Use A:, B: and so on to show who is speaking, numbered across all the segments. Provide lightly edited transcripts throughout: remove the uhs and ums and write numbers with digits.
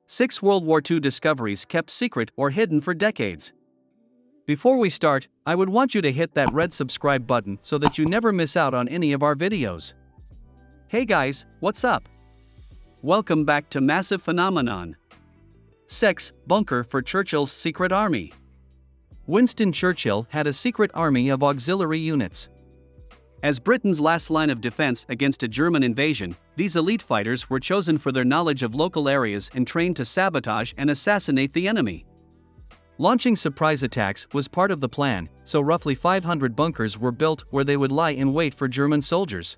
A: 6 World War II discoveries kept secret or hidden for decades. Before we start, I would want you to hit that red subscribe button so that you never miss out on any of our videos. Hey guys, what's up? Welcome back to Massive Phenomenon. 6. Bunker for Churchill's Secret Army. Winston Churchill had a secret army of auxiliary units. As Britain's last line of defense against a German invasion, these elite fighters were chosen for their knowledge of local areas and trained to sabotage and assassinate the enemy. Launching surprise attacks was part of the plan, so roughly 500 bunkers were built where they would lie in wait for German soldiers.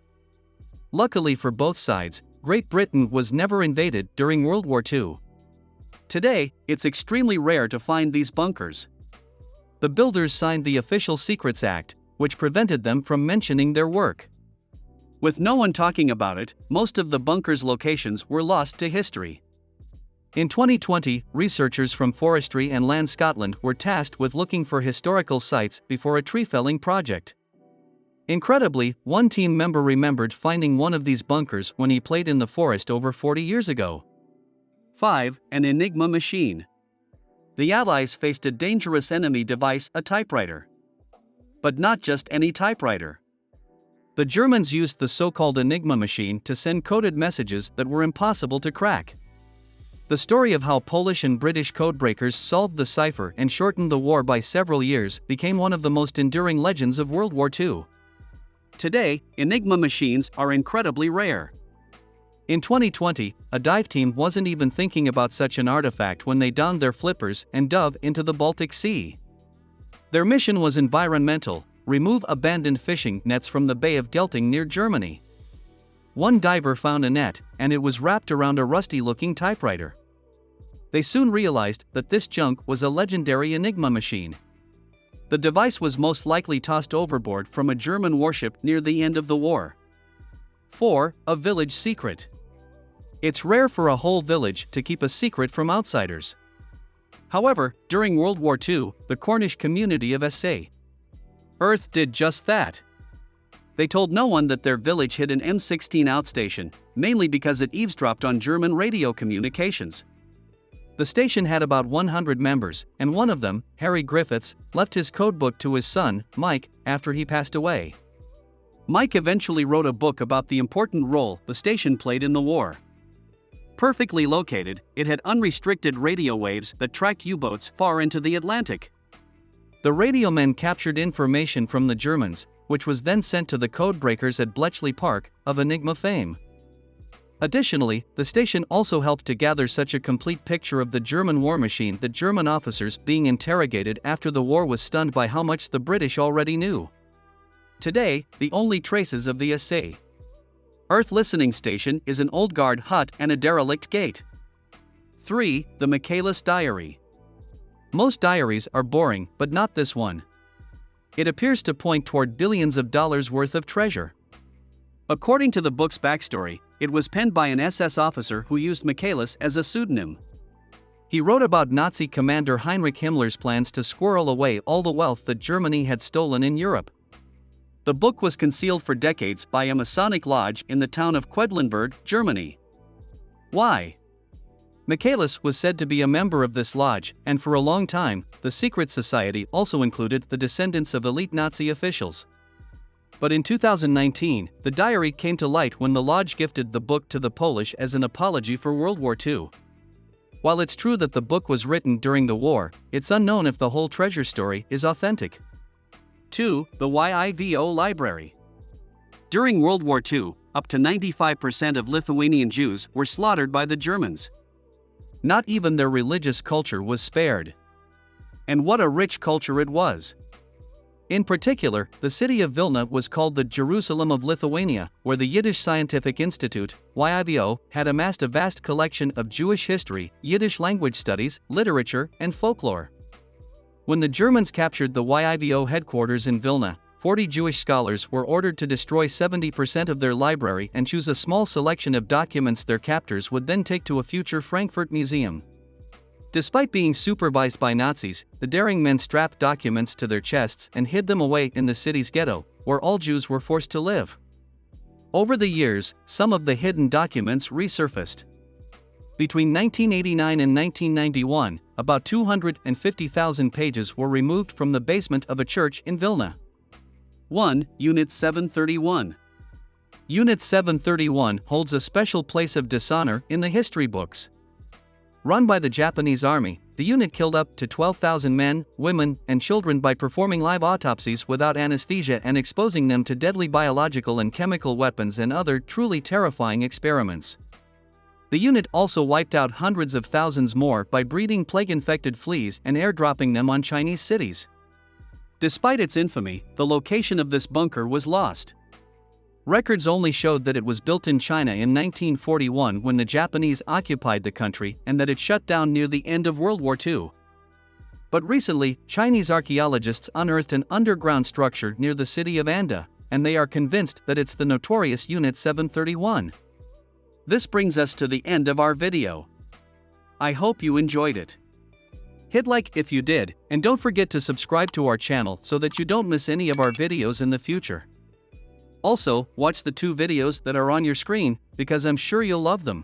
A: Luckily for both sides, Great Britain was never invaded during World War II. Today, it's extremely rare to find these bunkers. The builders signed the Official Secrets Act, which prevented them from mentioning their work. With no one talking about it, most of the bunkers' locations were lost to history. In 2020, researchers from Forestry and Land Scotland were tasked with looking for historical sites before a tree-felling project. Incredibly, one team member remembered finding one of these bunkers when he played in the forest over 40 years ago. 5. An Enigma machine. The Allies faced a dangerous enemy device, a typewriter. But not just any typewriter. The Germans used the so-called Enigma machine to send coded messages that were impossible to crack. The story of how Polish and British codebreakers solved the cipher and shortened the war by several years became one of the most enduring legends of World War II. Today, Enigma machines are incredibly rare. In 2020, a dive team wasn't even thinking about such an artifact when they donned their flippers and dove into the Baltic Sea. Their mission was environmental: remove abandoned fishing nets from the Bay of Gelting near Germany. One diver found a net, and it was wrapped around a rusty-looking typewriter. They soon realized that this junk was a legendary Enigma machine. The device was most likely tossed overboard from a German warship near the end of the war. 4. A village secret. It's rare for a whole village to keep a secret from outsiders. However, during World War II, the Cornish community of St. Earth did just that. They told no one that their village hid an M16 outstation, mainly because it eavesdropped on German radio communications. The station had about 100 members, and one of them, Harry Griffiths, left his codebook to his son, Mike, after he passed away. Mike eventually wrote a book about the important role the station played in the war. Perfectly located, it had unrestricted radio waves that tracked U-boats far into the Atlantic. The radio men captured information from the Germans, which was then sent to the codebreakers at Bletchley Park, of Enigma fame. Additionally, the station also helped to gather such a complete picture of the German war machine that German officers being interrogated after the war was stunned by how much the British already knew. Today, the only traces of the St. Earth listening station is an old guard hut and a derelict gate. 3. The Michaelis Diary. Most diaries are boring, but not this one. It appears to point toward billions of dollars worth of treasure. According to the book's backstory, it was penned by an SS officer who used Michaelis as a pseudonym. He wrote about Nazi commander Heinrich Himmler's plans to squirrel away all the wealth that Germany had stolen in Europe. The book was concealed for decades by a Masonic lodge in the town of Quedlinburg, Germany. Why? Michaelis was said to be a member of this lodge, and for a long time, the secret society also included the descendants of elite Nazi officials. But in 2019, the diary came to light when the lodge gifted the book to the Polish as an apology for World War II. While it's true that the book was written during the war, it's unknown if the whole treasure story is authentic. 2. The WWII Library. During World War II, up to 95% of Lithuanian Jews were slaughtered by the Germans. Not even their religious culture was spared. And what a rich culture it was! In particular, the city of Vilna was called the Jerusalem of Lithuania, where the Yiddish Scientific Institute, WWII, had amassed a vast collection of Jewish history, Yiddish language studies, literature, and folklore. When the Germans captured the WWII headquarters in Vilna, 40 Jewish scholars were ordered to destroy 70% of their library and choose a small selection of documents their captors would then take to a future Frankfurt museum. Despite being supervised by Nazis, the daring men strapped documents to their chests and hid them away in the city's ghetto, where all Jews were forced to live. Over the years, some of the hidden documents resurfaced. Between 1989 and 1991, about 250,000 pages were removed from the basement of a church in Vilna. 1. Unit 731. Unit 731 holds a special place of dishonor in the history books. Run by the Japanese Army, the unit killed up to 12,000 men, women, and children by performing live autopsies without anesthesia and exposing them to deadly biological and chemical weapons and other truly terrifying experiments. The unit also wiped out hundreds of thousands more by breeding plague-infected fleas and airdropping them on Chinese cities. Despite its infamy, the location of this bunker was lost. Records only showed that it was built in China in 1941 when the Japanese occupied the country and that it shut down near the end of World War II. But recently, Chinese archaeologists unearthed an underground structure near the city of Anda, and they are convinced that it's the notorious Unit 731. This brings us to the end of our video. I hope you enjoyed it. Hit like if you did, and don't forget to subscribe to our channel so that you don't miss any of our videos in the future. Also, watch the 2 videos that are on your screen, because I'm sure you'll love them.